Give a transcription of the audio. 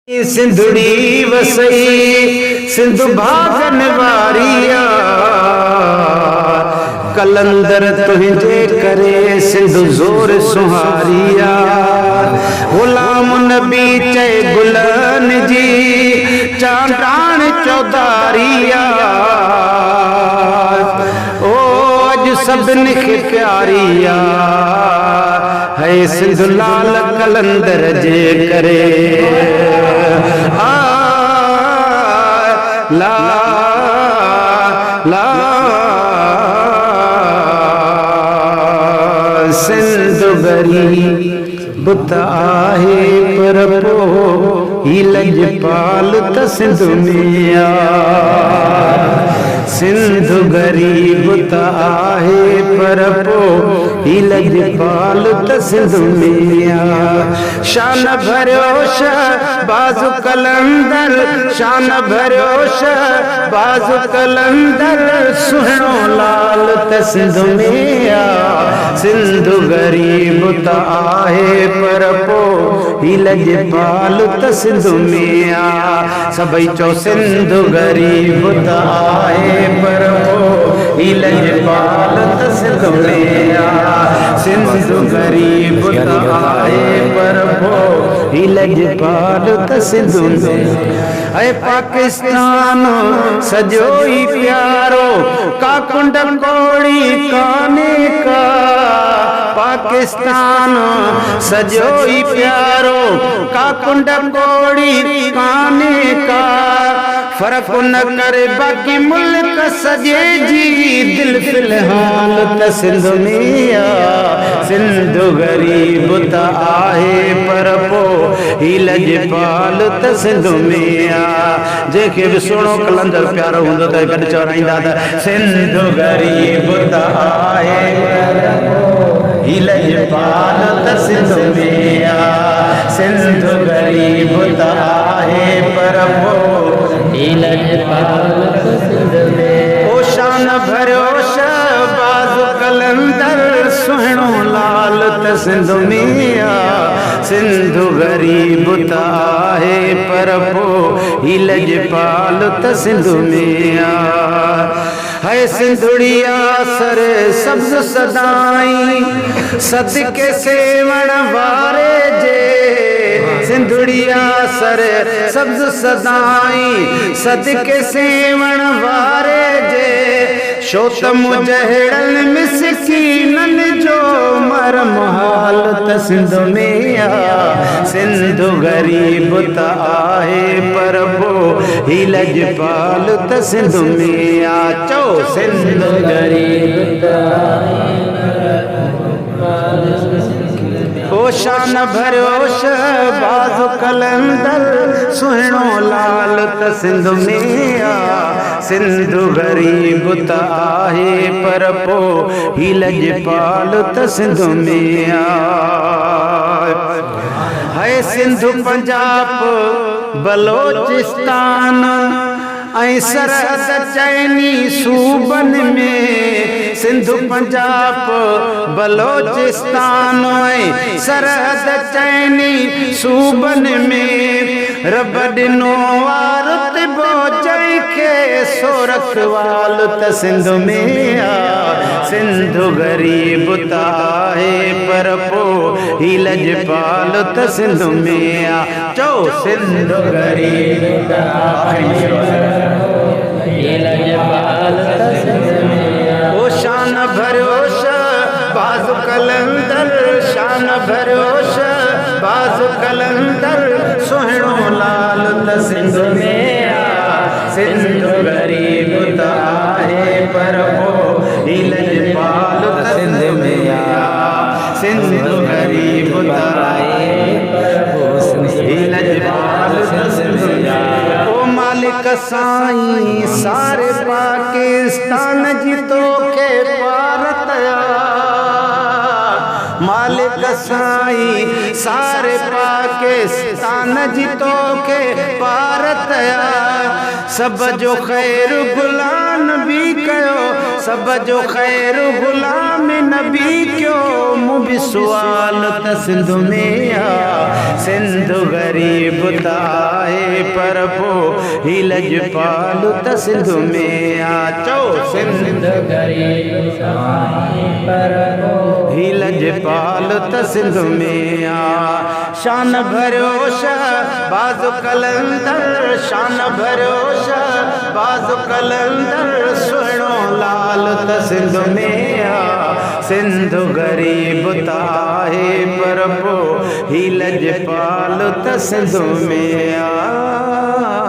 सिंधुड़ी वसई सिंधु भागन वारिया कलंदर तुझे करे सिंधु जोर सुहारिया गुलाम नबी चय गुलन जी चांदान चौधारिया ओ अज सबन खे प्यारिया है सिंधु लाल कलंदर जे करे ला ला सिंधु गरीब त आहे पर पोइ लजपाल त सिंधु में आ सिंधु गरीब त आहे पर पोइ लजपाल त सिंधु में आ शान भरियो बाज़ु कलंदर शान भरियो बाज़ु कलंदर सुहिणो लाल त सिंधु में आ सिंधु गरीब त आहे पर पोइ लजपाल त सिंधु में आ सभई चओ सिंधु गरीब त आहे पर पोइ लजपाल त सिंधु में आ सिंधु गरीब त आहे पर पोइ लजपाल त सिंधु में ऐ पाकिस्तान सजो ही प्यारो का कुंड कोड़ी काने का पाकिस्तान सजो ही प्यारो का कुंड कोड़ी काने का फर्क न करे बाकी मुल्क सजे जी दिल फिलहाल त सिंधु में आ सिंधु गरीब त आहे पर पोइ लजपाल त सिंधु में आ जेके भी सुनो कलंदर प्यारो हूंदो त गॾु चवराईंदा त सिंधु गरीब त आहे लजपाल त सिंधु में आ सिंधु गरीब त आहे पर पोइ लजपाल त सिंधु में ओ शान भरियो बाज़ु कलंदर सुहिणो लाल त सिंधु में आ सिंधु गरीब त आहे पर पोइ लजपाल त सिंधु में आ है सिंधुड़िया सर सब्ज सदाई सदके सेवण वारे जे सिंधुड़िया सर सब्ज सदाई सदके सेवण वारे जे शोत मुजहड़न मिसकीनन जो मरम हाल त सिंधु में आ सिंधु गरीब त आहे पर पोइ लजपाल त सिंधु में आ चओ सिंधु गरीब त ओ शान भरियो बाज़ु कलंदर सुहिणो लाल त सिंधु में आ सिंधु गरीब त आहे पर पोइ लजपाल त सिंधु में आ है सिंधु पंजाब बलोचिस्तान ऐं सरहद चइनी सूबन में सिंधु पंजाब बलोचिस्तान ऐं सरहद चइनी सूबन में रब ॾिनो रुतबो जंहिंखे सोरखवाल त सिंधु में आ सिंधु गरीब त आहे पर पोइ लजपाल त सिंधु में आ चओ सिंधु गरीब त आहे लजपाल त सिंधु में आ ओ शान भरियो बाज़ु कलंदर शान भरियो बाज़ु कलंदर सुहिणो लाल त सिंधु में आ सिंधु गरीब त आहे पर पोइ लजपाल त सिंधु में आ सिंधु गरीब त आहे पर पोइ लजपाल त सिंधु में आ ओ मालिक साईं सारे पाकिस्तान जी तोखे पारत मालिक साईं सारे पाकिस्तान जी तोखे पारत सब जो ख़ैर गुलान भी कयो सब जो खैर गुलाम नबी क्यों मुझ सवाल त सिंध में आ सिंध गरीब ताए पर पो ही लजपाल त सिंध में आ चो सिंध गरीब ताए पर पो ही लजपाल त सिंध में आ शान भरियो बाज़ कलंदर शान भरियो बाज़ कलंदर सुहिणो लाल त सिंध में आ सिंध गरीब ताहे पर पो ही लजपाल त सिंध में आ